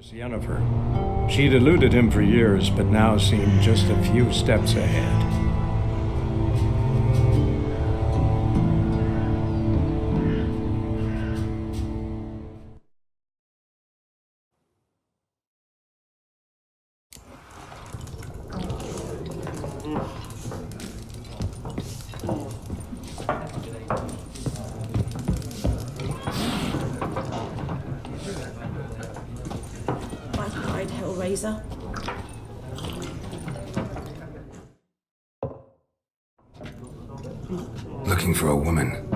Yennefer. She'd eluded him for years, but now seemed just a few steps ahead. Hellraiser. Looking for a woman.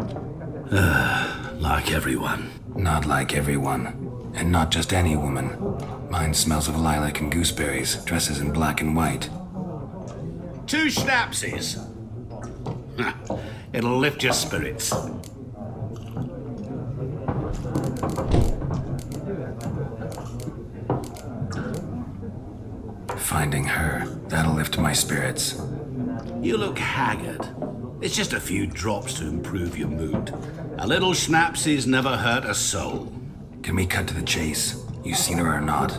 Like everyone. Not like everyone. And not just any woman. Mine smells of lilac and gooseberries, dresses in black and white. 2 schnapsies. It'll lift your spirits. Finding her, that'll lift my spirits. You look haggard. It's just a few drops to improve your mood. A little schnapsies never hurt a soul. Can we cut to the chase? You seen her or not?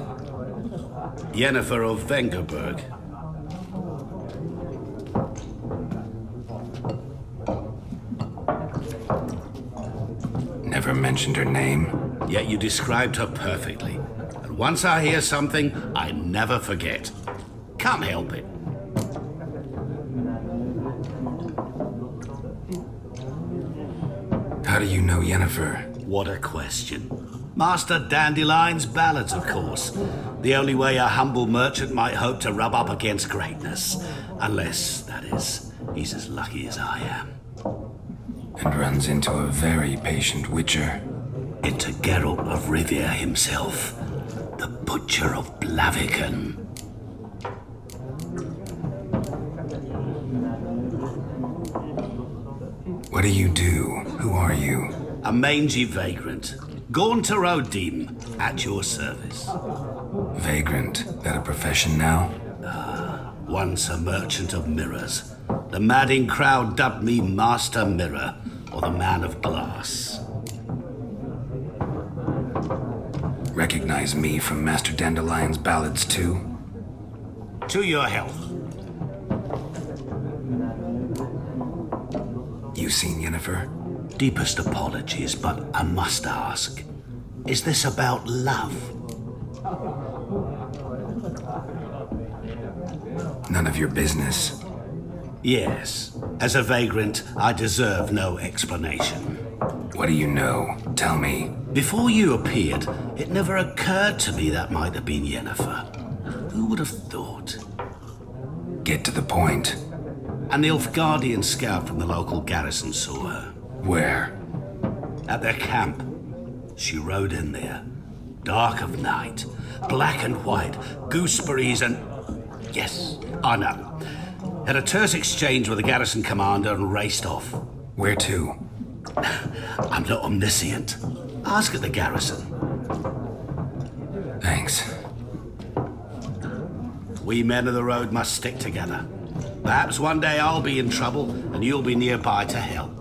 Yennefer of Vengerberg. Never mentioned her name? Yet you described her perfectly. And once I hear something, I never forget. Can't help it. How do you know Yennefer? What a question. Master Dandelion's ballads, of course. The only way a humble merchant might hope to rub up against greatness. Unless, that is, he's as lucky as I am. And runs into a very patient witcher. Into Geralt of Rivia himself. The Butcher of Blaviken. What do you do? Who are you? A mangy vagrant. Gaunter O'Deem, at your service. Vagrant. That a profession now? Once a merchant of mirrors. The madding crowd dubbed me Master Mirror, or the Man of Glass. Recognize me from Master Dandelion's ballads too? To your health. You seen Yennefer? Deepest apologies, but I must ask. Is this about love? None of your business. Yes. As a vagrant, I deserve no explanation. What do you know? Tell me. Before you appeared, it never occurred to me that might have been Yennefer. Who would have thought? Get to the point. An Nilfgaardian scout from the local garrison saw her. Where? At their camp. She rode in there. Dark of night. Black and white. Gooseberries and... Yes, I know. Had a terse exchange with the garrison commander and raced off. Where to? I'm not omniscient. Ask at the garrison. Thanks. We men of the road must stick together. Perhaps one day I'll be in trouble and you'll be nearby to help.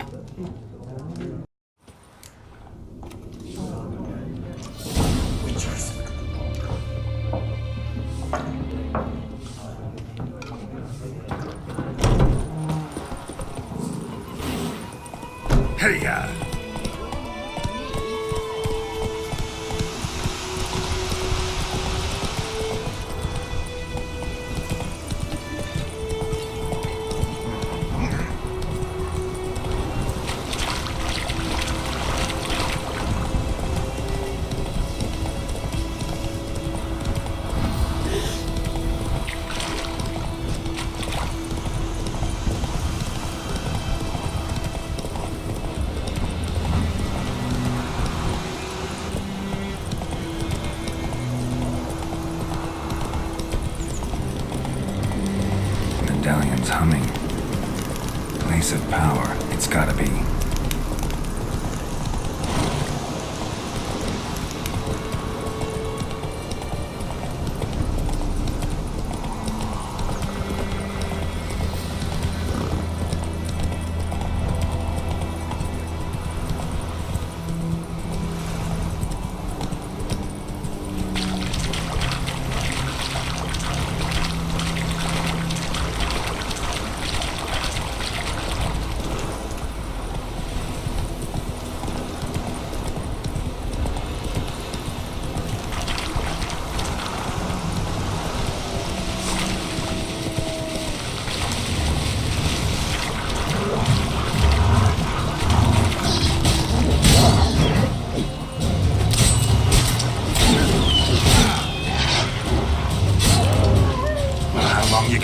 Hey-ya! Medallion's humming. Place of power, it's gotta be.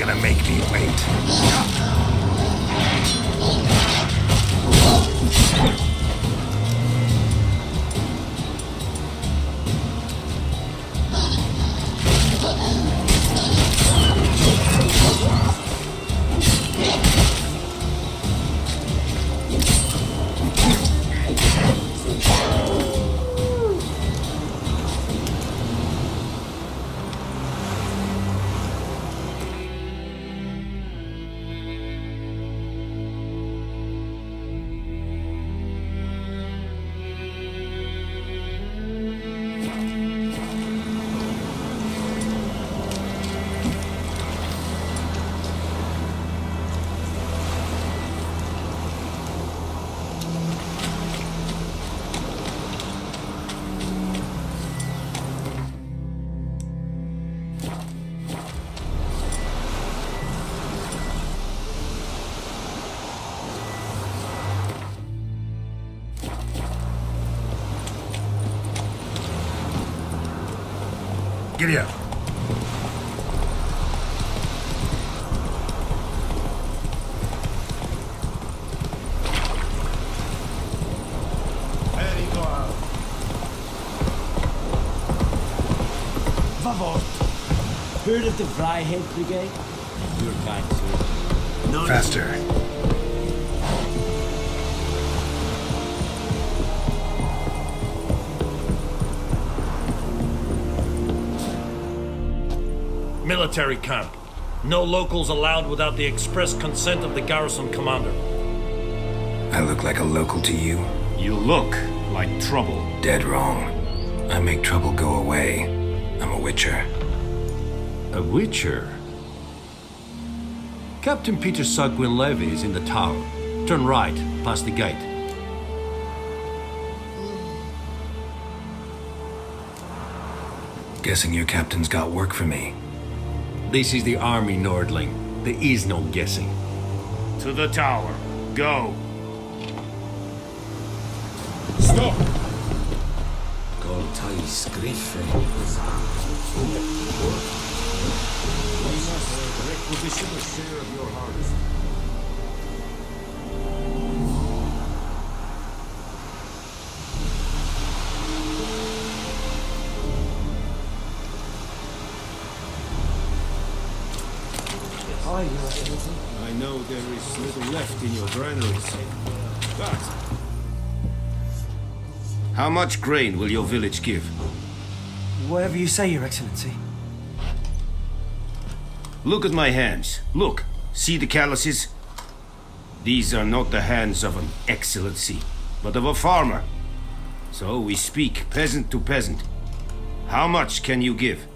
gonna make me wait. Giddy up. Heard of the Vryhead Brigade? You're kind, sir. No. Faster. Military camp. No locals allowed without the express consent of the garrison commander. I look like a local to you? You look like trouble. Dead wrong. I make trouble go away. I'm a witcher. A witcher? Captain Peter Sagwin-Levy is in the tower. Turn right, past the gate. Guessing your captain's got work for me. This is the army, Nordling. There is no guessing. To the tower. Go. Stop! Goltais Griffin. We must requisition a share of your harvest. Hi, Your Excellency. I know there is little left in your granaries, but How much grain will your village give? Whatever you say, Your Excellency. Look at my hands. Look. See the calluses? These are not the hands of an excellency, but of a farmer. So we speak peasant to peasant. How much can you give?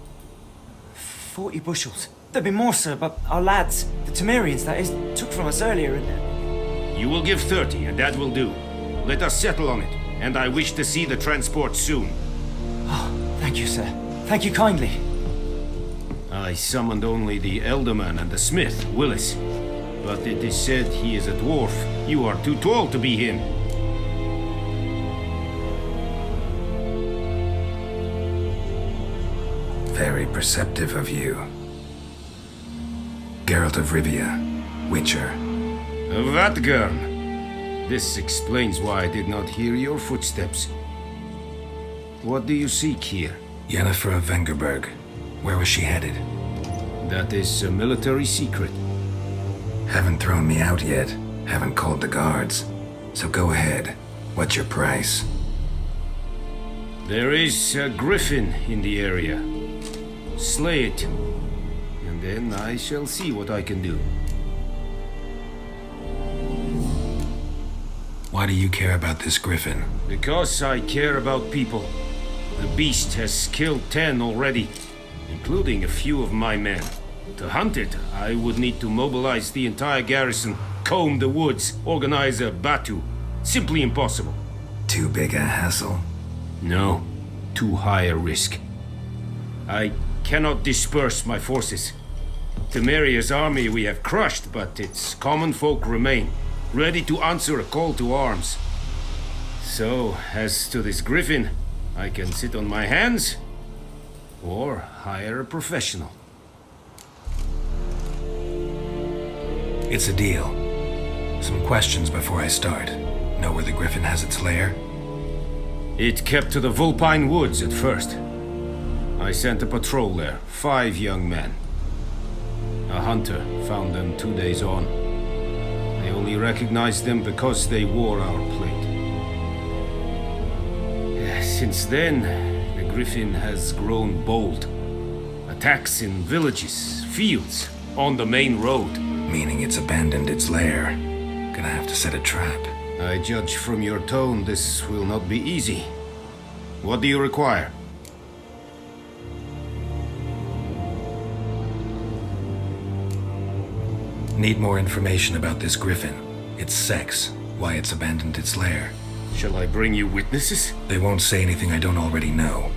40 bushels. There'd be more, sir, but our lads, the Temerians, that is, took from us earlier and... You will give 30, and that will do. Let us settle on it, and I wish to see the transport soon. Oh, thank you, sir. Thank you kindly. I summoned only the Elderman and the smith, Willis. But it is said he is a dwarf. You are too tall to be him. Very perceptive of you. Geralt of Rivia, Witcher. Vatgern. This explains why I did not hear your footsteps. What do you seek here? Yennefer of Vengerberg. Where was she headed? That is a military secret. Haven't thrown me out yet. Haven't called the guards. So go ahead. What's your price? There is a griffin in the area. Slay it. And then I shall see what I can do. Why do you care about this griffin? Because I care about people. The beast has killed 10 already, including a few of my men. To hunt it, I would need to mobilize the entire garrison, comb the woods, organize a batu. Simply impossible. Too big a hassle? No, too high a risk. I cannot disperse my forces. Temeria's army we have crushed, but its common folk remain, ready to answer a call to arms. So, as to this griffin, I can sit on my hands, or hire a professional. It's a deal. Some questions before I start. Know where the Griffin has its lair? It kept to the Vulpine Woods at first. I sent a patrol there, 5 young men. A hunter found them 2 days on. I only recognized them because they wore our plate. Since then, the Griffin has grown bold. Attacks in villages, fields, on the main road. Meaning it's abandoned its lair. Gonna have to set a trap. I judge from your tone this will not be easy. What do you require? Need more information about this Griffin. Its sex, why it's abandoned its lair. Shall I bring you witnesses? They won't say anything I don't already know.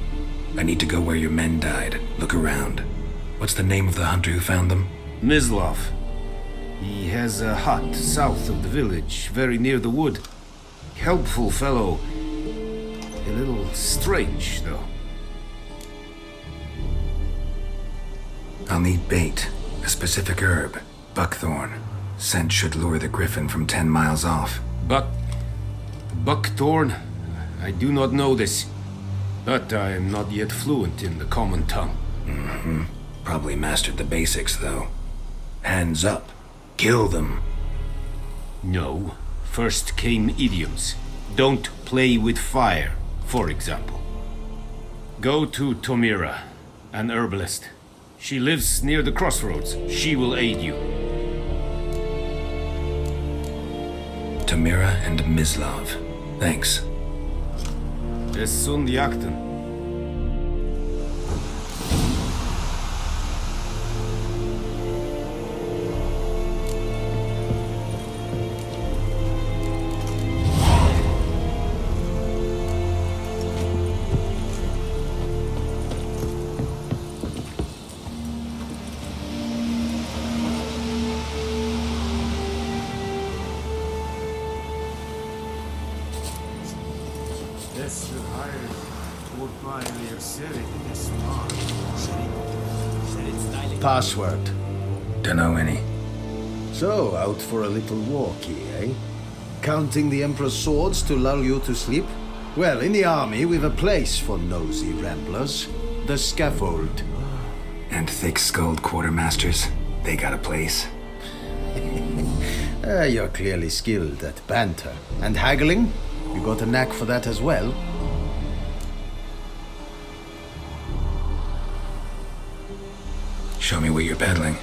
I need to go where your men died. Look around. What's the name of the hunter who found them? Mislav. He has a hut south of the village, very near the wood. Helpful fellow. A little strange, though. I'll need bait. A specific herb. Buckthorn. Scent should lure the Griffin from 10 miles off. Buckthorn? I do not know this. But I am not yet fluent in the common tongue. Probably mastered the basics, though. Hands up. Kill them. No. First came idioms. Don't play with fire, for example. Go to Tomira, an herbalist. She lives near the crossroads. She will aid you. Tamira and Mislav. Thanks. Es sunt jakten. Password. Dunno any. So, out for a little walkie, eh? Counting the Emperor's swords to lull you to sleep? Well, in the army, we've a place for nosy ramblers. The scaffold. And thick-skulled quartermasters. They got a place. You're clearly skilled at banter. And haggling? You got a knack for that as well? Show me what you're peddling.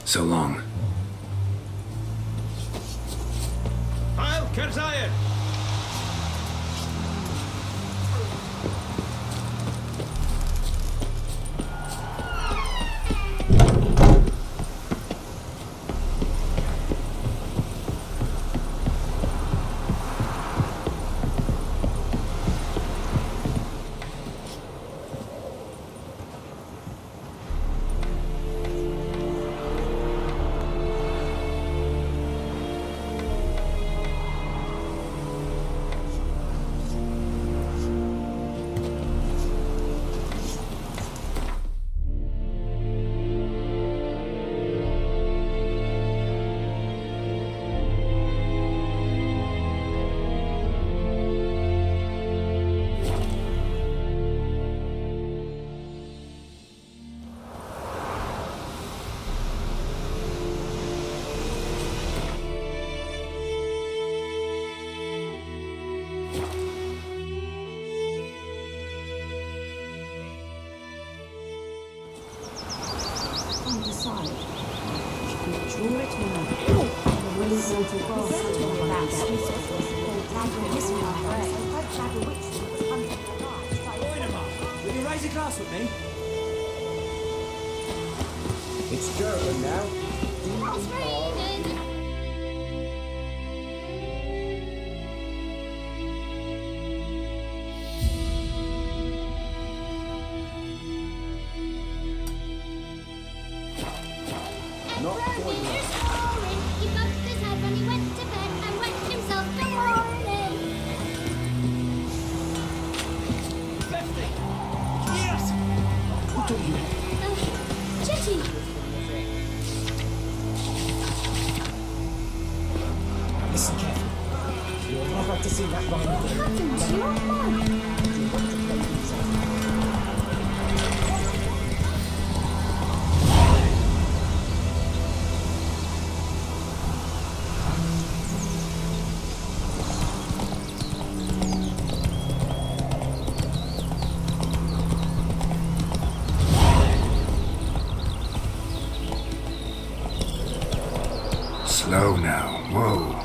So long. Heil Kerzayen! Will you raise a glass with me? It's German now. It's raining. Not Rowan boiling. is snoring. He bumped his head when he went to bed and wet himself till morning. Chitty. Listen carefully. You'll never have to see that one. What happened to your mum? Slow now. Whoa.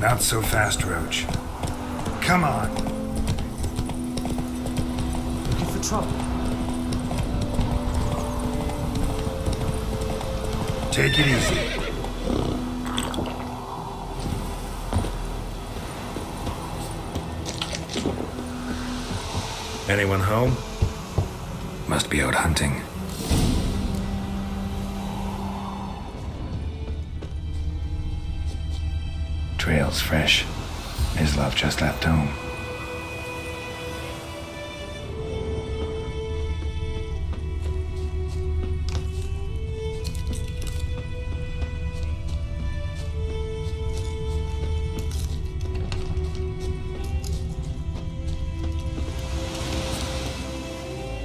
Not so fast, Roach. Come on. Looking for trouble. Take it easy. Anyone home? Must be out hunting. Trail's fresh. Mislav just left home.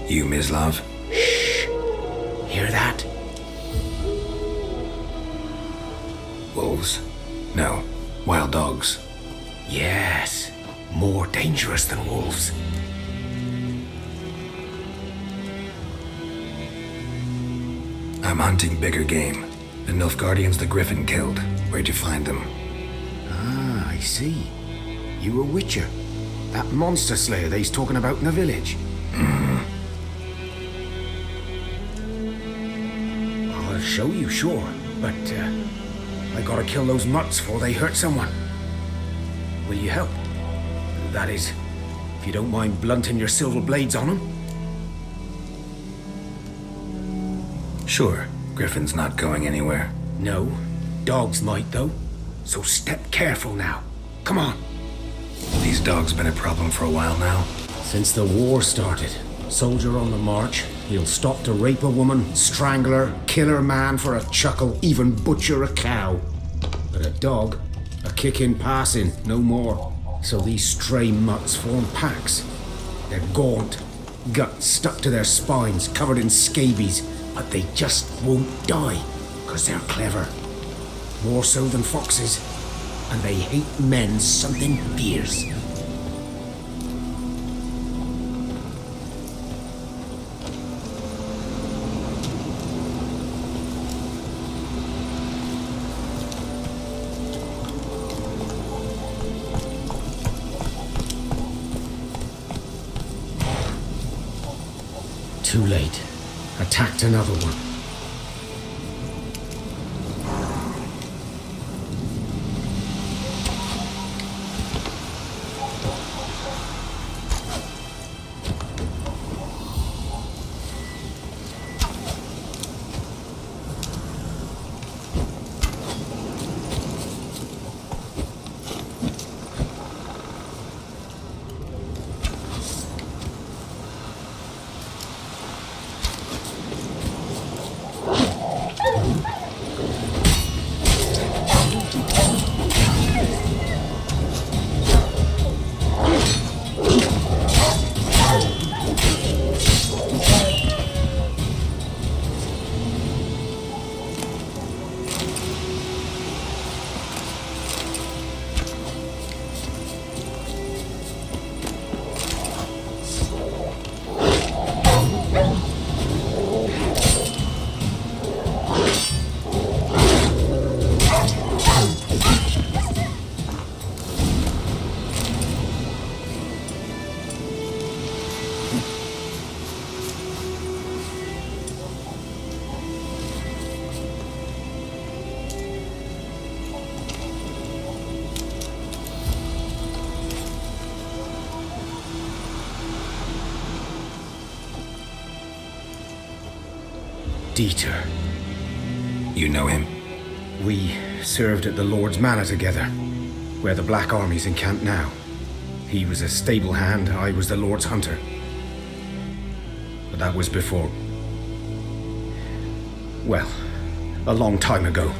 You, Mislav? Hear that? Wolves? No. Wild dogs. Yes. More dangerous than wolves. I'm hunting bigger game. The Nilfgaardians the Griffin killed. Where'd you find them? Ah, I see. You a witcher. That monster slayer they's talking about in the village. I'll show you, sure. But, I gotta kill those mutts before they hurt someone. Will you help? That is, if you don't mind blunting your silver blades on them. Sure. Griffin's not going anywhere. No, dogs might though. So step careful now. Come on. These dogs been a problem for a while now. Since the war started, soldier on the march, he'll stop to rape a woman, strangle her, kill her man for a chuckle, even butcher a cow. But a dog, a kick in passing, no more. So these stray mutts form packs. They're gaunt, guts stuck to their spines, covered in scabies, but they just won't die, 'cause they're clever. More so than foxes, and they hate men something fierce. Too late. Attacked another one. Dieter. You know him? We served at the Lord's Manor together, where the Black Army's encamped now. He was a stable hand, I was the Lord's hunter. But that was before... well, a long time ago.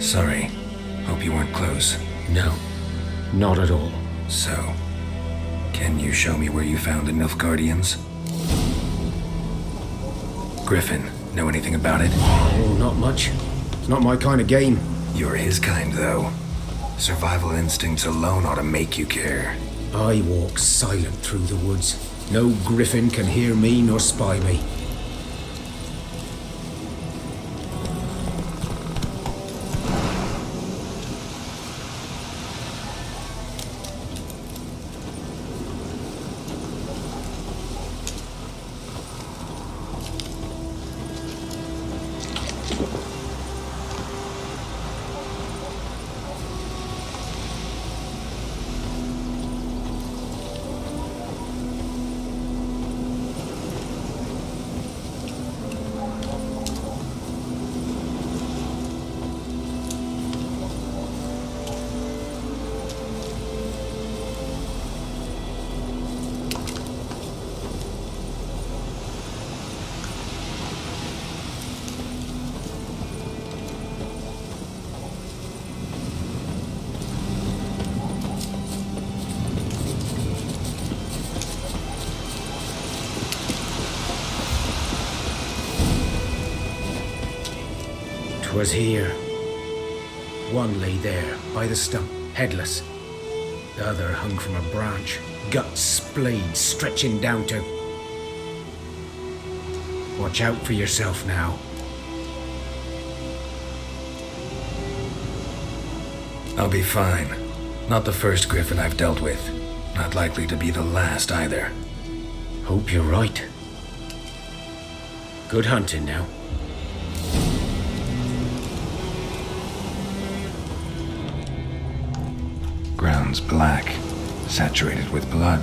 Sorry. Hope you weren't close. No, not at all. So, can you show me where you found the Nilfgaardians? Griffin, know anything about it? Oh, not much. It's not my kind of game. You're his kind, though. Survival instincts alone ought to make you care. I walk silent through the woods. No griffin can hear me nor spy me. Was here. One lay there, by the stump, headless. The other hung from a branch, guts splayed, stretching down to... Watch out for yourself now. I'll be fine. Not the first griffin I've dealt with. Not likely to be the last either. Hope you're right. Good hunting now. Ground's black, saturated with blood.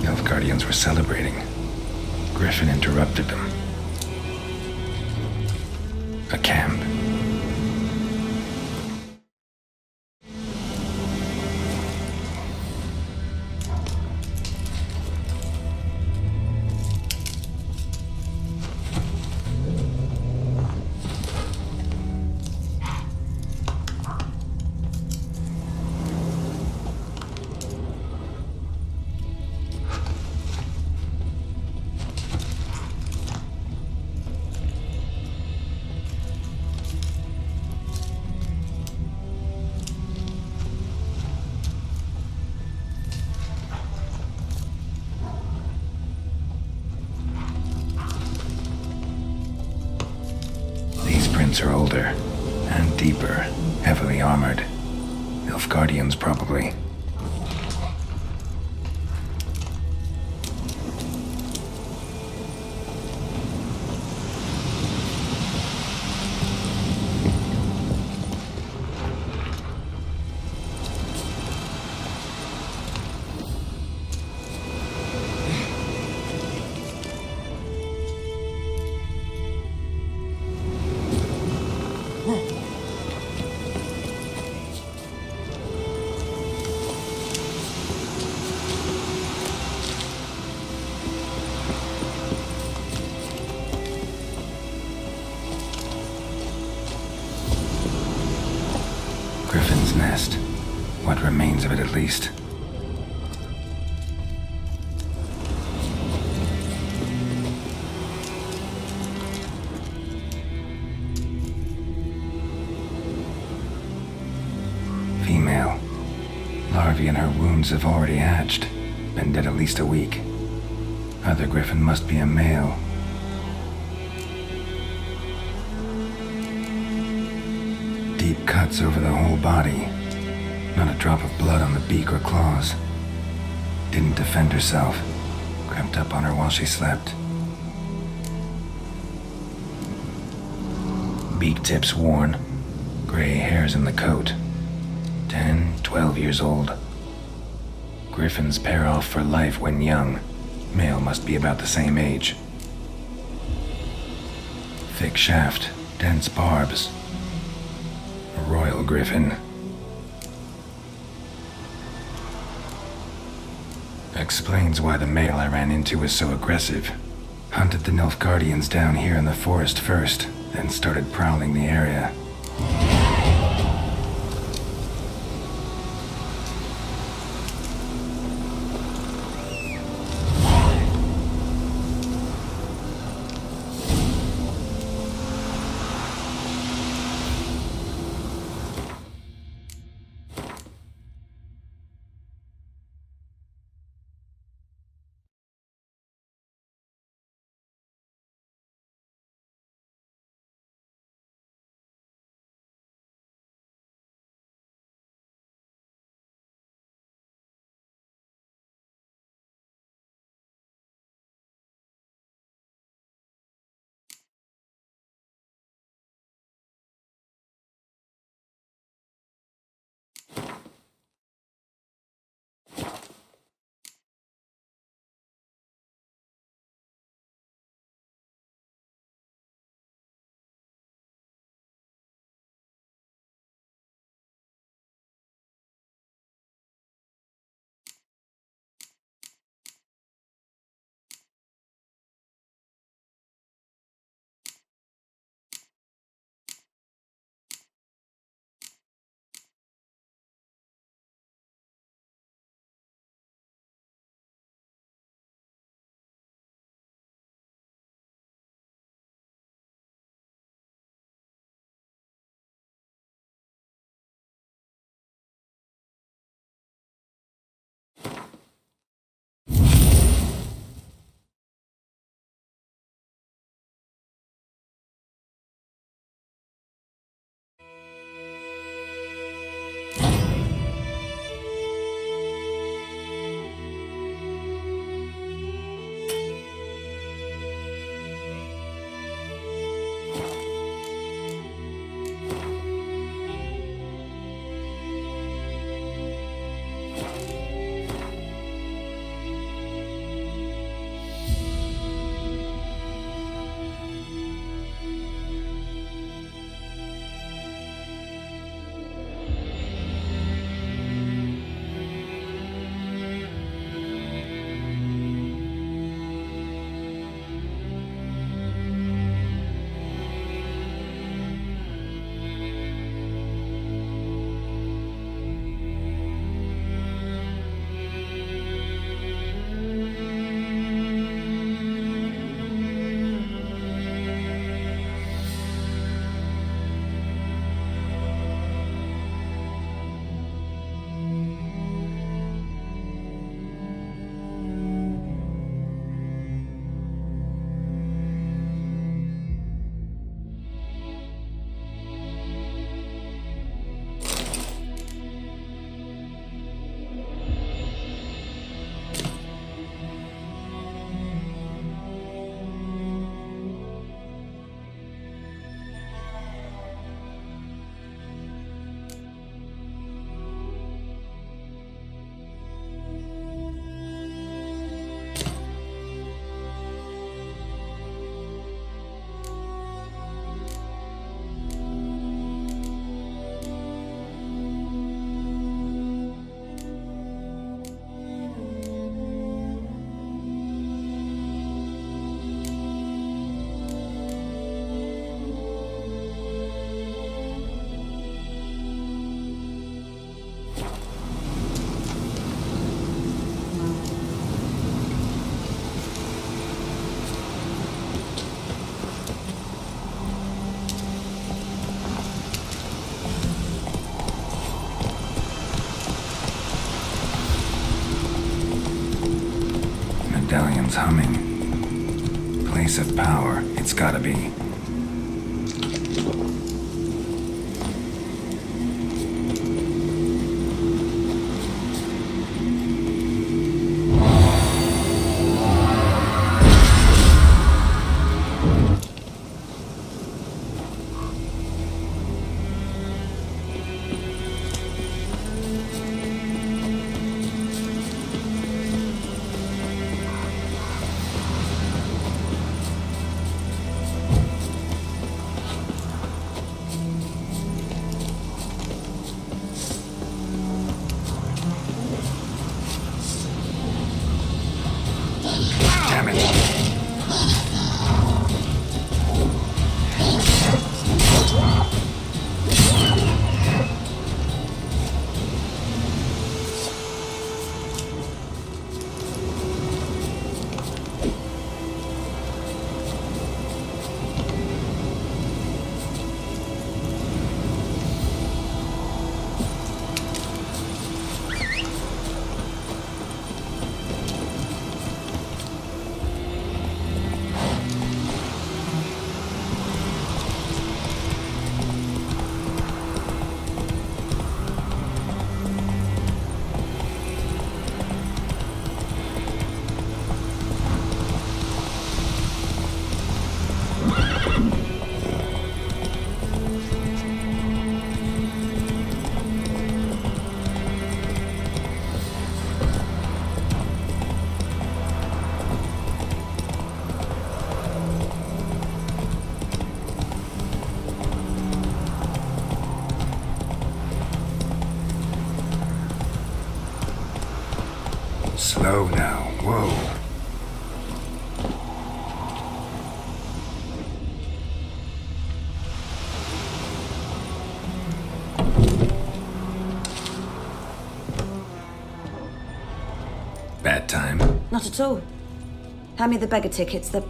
Nilfgaardians were celebrating. Griffin interrupted them. A camp. Are older and deeper, heavily armored. Nilfgaardians, probably. Griffin's nest. What remains of it, at least. Female. Larvae in her wounds have already hatched. Been dead at least a week. Other griffin must be a male. Deep cuts over the whole body. Not a drop of blood on the beak or claws. Didn't defend herself. Crept up on her while she slept. Beak tips worn. Gray hairs in the coat. 10, 12 years old. Griffins pair off for life when young. Male must be about the same age. Thick shaft, dense barbs. A royal griffin. Explains why the male I ran into was so aggressive. Hunted the Nilfgaardians down here in the forest first, then started prowling the area. Medallion's humming. Place of power, it's gotta be. Slow now. Whoa. Bad time? Not at all. Hand me the beggar tickets, the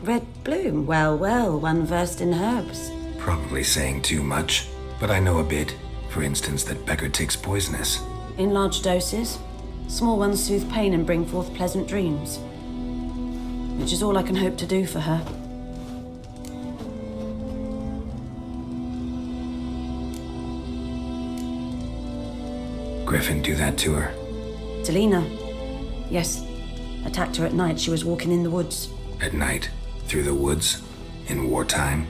red bloom. Well, well, one versed in herbs. Probably saying too much, but I know a bit. For instance, that beggar tick's poisonous. In large doses. Small ones soothe pain and bring forth pleasant dreams. Which is all I can hope to do for her. Griffin do that to her? Delina. Yes. Attacked her at night. She was walking in the woods. At night? Through the woods? In wartime?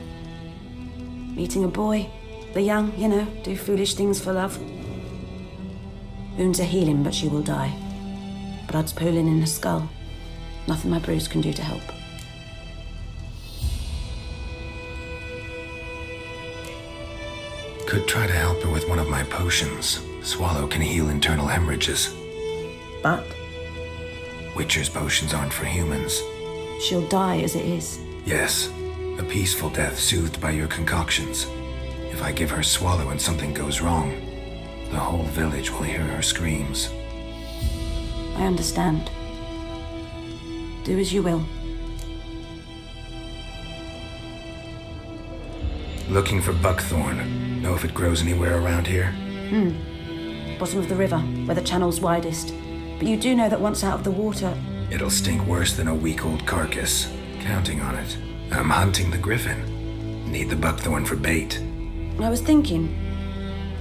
Meeting a boy. The young, you know, do foolish things for love. Wounds are healing, but she will die. Blood's pooling in her skull. Nothing my bruise can do to help. Could try to help her with one of my potions. Swallow can heal internal hemorrhages. But Witcher's potions aren't for humans. she'll die as it is. Yes, a peaceful death soothed by your concoctions. If I give her Swallow and something goes wrong, the whole village will hear her screams. I understand. Do as you will. Looking for buckthorn. Know if it grows anywhere around here? Bottom of the river, where the channel's widest. But you do know that once out of the water... It'll stink worse than a week-old carcass. Counting on it. I'm hunting the griffin. Need the buckthorn for bait. I was thinking...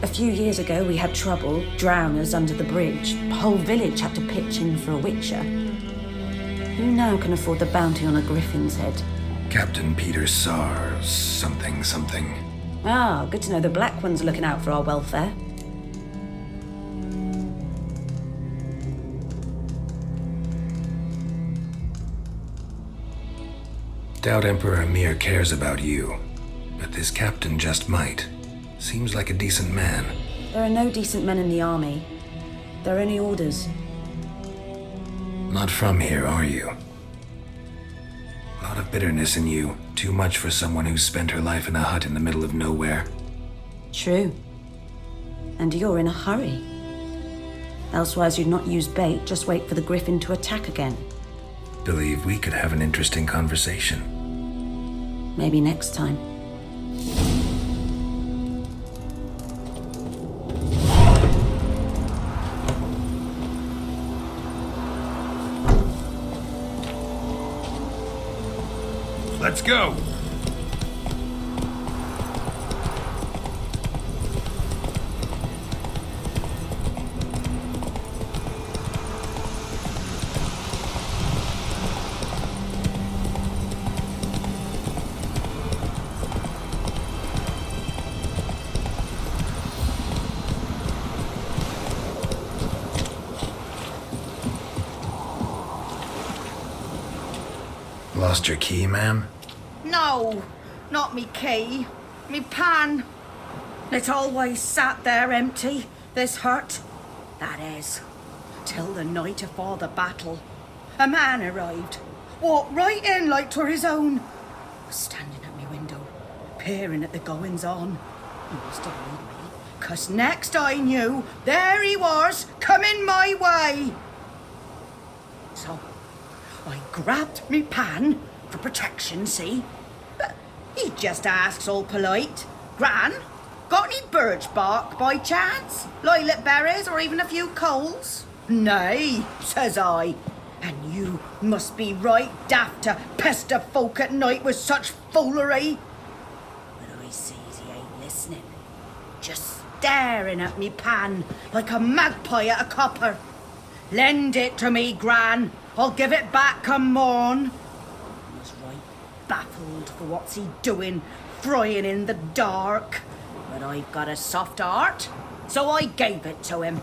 A few years ago we had trouble, drowners under the bridge. The whole village had to pitch in for a witcher. Who now can afford the bounty on a griffin's head? Captain Peter Sars, something. Ah, good to know the Black One's looking out for our welfare. Doubt Emperor Emir cares about you, but this captain just might. Seems like a decent man. There are no decent men in the army. There are only orders. Not from here, are you? Lot of bitterness in you. Too much for someone who's spent her life in a hut in the middle of nowhere. True. And you're in a hurry. Elsewise you'd not use bait, just wait for the griffin to attack again. Believe we could have an interesting conversation. Maybe next time. Let's go! Lost your key, ma'am? No, not me key. Me pan. It always sat there empty, this hut. That is, till the night afore the battle. A man arrived, walked right in like 'twere his own. Was standing at me window, peering at the goings-on. He must have heard me, 'cause next I knew, there he was, coming my way. So, I grabbed me pan, for protection, see? But he just asks all polite, Gran, got any birch bark by chance? Lilac berries or even a few coals? Nay, says I. And you must be right daft to pester folk at night with such foolery. But I sees he ain't listening. Just staring at me pan like a magpie at a copper. Lend it to me, Gran. I'll give it back come morn. I was right baffled for what's he doing, frying in the dark. But I've got a soft heart, so I gave it to him.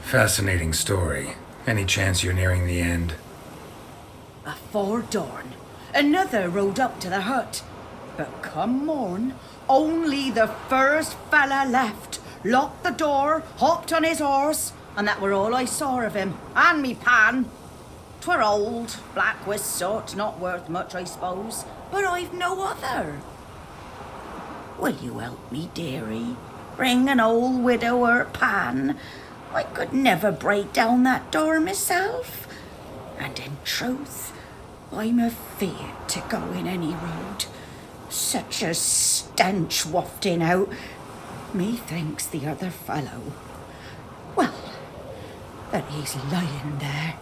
Fascinating story. Any chance you're nearing the end? Afore dawn, another rode up to the hut. But come on, only the first fella left. Locked the door, hopped on his horse, and that were all I saw of him. And me pan. 'Twere old, black with soot, not worth much, I suppose. But I've no other. Will you help me, dearie? Bring an old widower pan. I could never break down that door myself. And in truth, I'm afeard to go in any road. Such a stench wafting out. Methinks the other fellow, well, that he's lying there.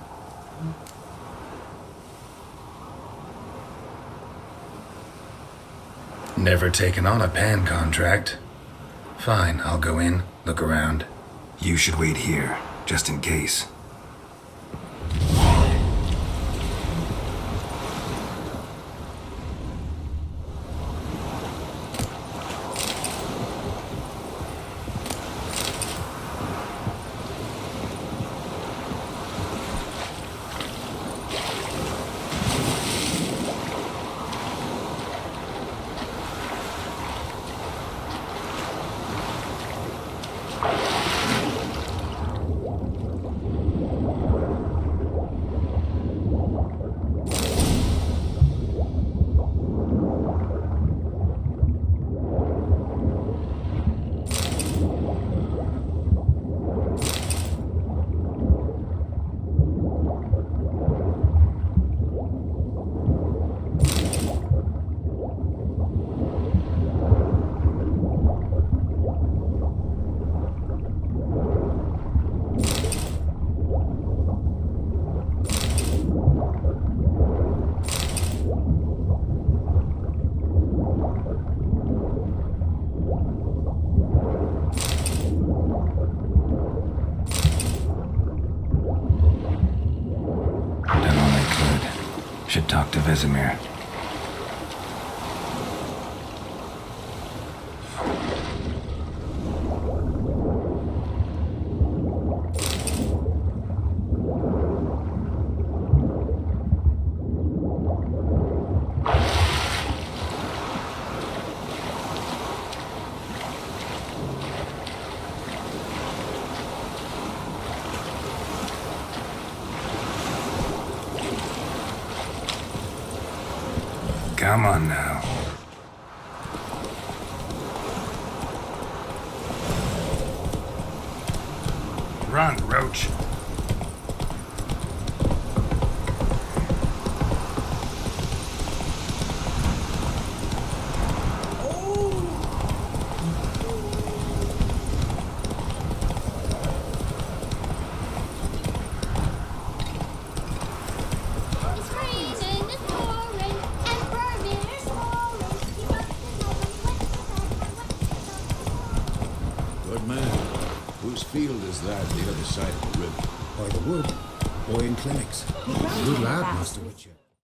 Never taken on a pan contract. Fine, I'll go in, look around. You should wait here, just in case. Should talk to Vesemir. Come on now. Run, Roach. It's freezing, it's pouring, and Vermeer's roaring. He bumped his head when he went to bed and went himself. Good man. Whose field is that the other side of the river? By the wood, boy in clinics. Good lad, Master Witcher.